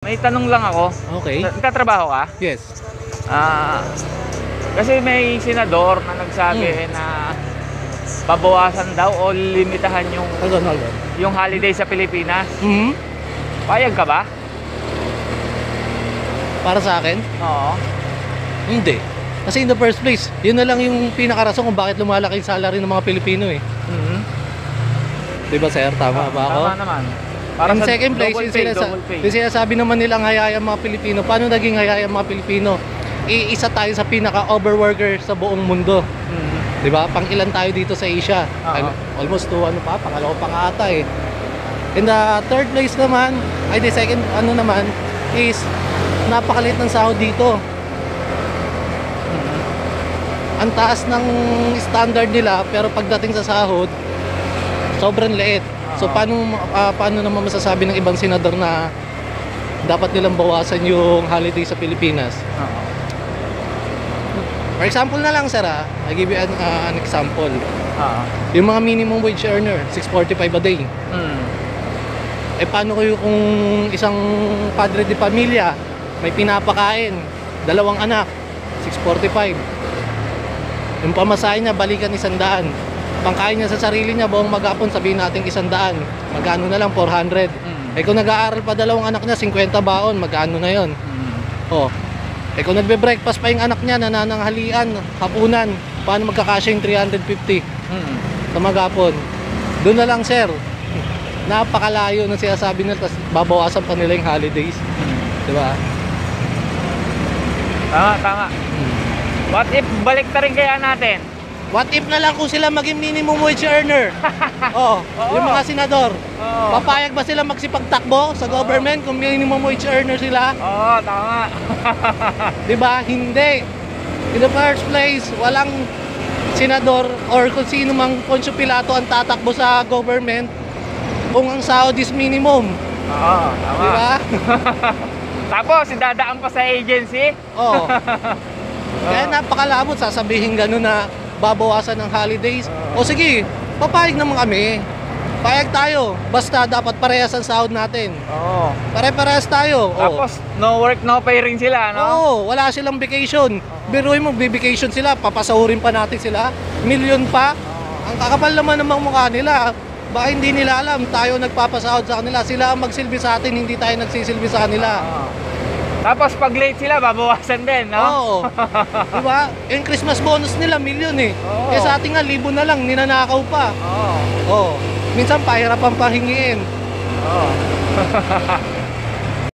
May tanong lang ako. Okay. Nagtatrabaho ka? Yes. Kasi may senador na nagsabi na babawasan daw o limitahan Hold on. yung holiday sa Pilipinas. Payag ka ba? Para sa akin? Oo. Hindi. Kasi in the first place, yun na lang yung pinakarason kung bakit lumalaki yung salary ng mga Pilipino eh. Diba sir? Tama ba ako? Tama naman. Para In sa second place, double pay. yung sinasabi naman nilang hayaya mga Pilipino. Paano naging hayaya mga Pilipino? Iisa tayo sa pinaka-overworker sa buong mundo. Diba? Pang ilan tayo dito sa Asia? Almost to pangalawa pa nga ata eh. In the third place naman, ay the second naman is napakaliit ng sahod dito. Ang taas ng standard nila pero pagdating sa sahod sobrang liit. So paano naman masasabi ng ibang senador na dapat nilang bawasan yung holiday sa Pilipinas? For example na lang sir, I give you an example. Yung mga minimum wage earner, 645 a day. Eh paano kayo kung isang padre de pamilya may pinapakain, 2 anak, 645. Yung pamasahe niya balikan 100. Pangkain niya sa sarili niya buong maghapon, sabihin natin 100. Magkano na lang 400. Eh kung nag-aaral pa 2 anak niya, 50 baon, magkano na 'yon? Eh kung nagbe-breakfast pa yung anak niya, nanananghalian, hapunan, paano magkakasya yung 350 sa maghapon? Doon na lang sir, napakalayo ng sinasabi nila, tapos babawasan pa nila yung holidays. Diba? Tama. What if balik ta rin kaya natin? What if na lang kung sila maging minimum wage earner? Yung mga senador. Papayag ba sila magsipagtakbo sa government kung minimum wage earner sila? Tama. Diba? Hindi. In the first place, walang senador or kung sino mang Poncio Pilato ang tatakbo sa government kung ang sahod is minimum. Tama. Diba? Tapos, dadaan pa sa agency? Kaya napakalabot sasabihin gano'n na babawasan ng holidays. O sige, papayag naman kami. Payag tayo. Basta dapat parehas ang sahod natin. Pare-parehas tayo. Tapos, no work, no pay rin sila, no? Wala silang vacation. Biruin mo, vacation sila, papasahurin pa natin sila. Milyon pa. Ang kakapal naman ng mukha nila. Baka hindi nila alam, tayo nagpapasahod sa kanila. Sila ang magsilbi sa atin, hindi tayo nagsisilbi sa kanila. Tapos pag late sila, babawasan din, no? Diba? Yung Christmas bonus nila, milyon eh. Kaya sa atin nga, 1,000 na lang, ninanakaw pa. Minsan pahirapan pa hingiin.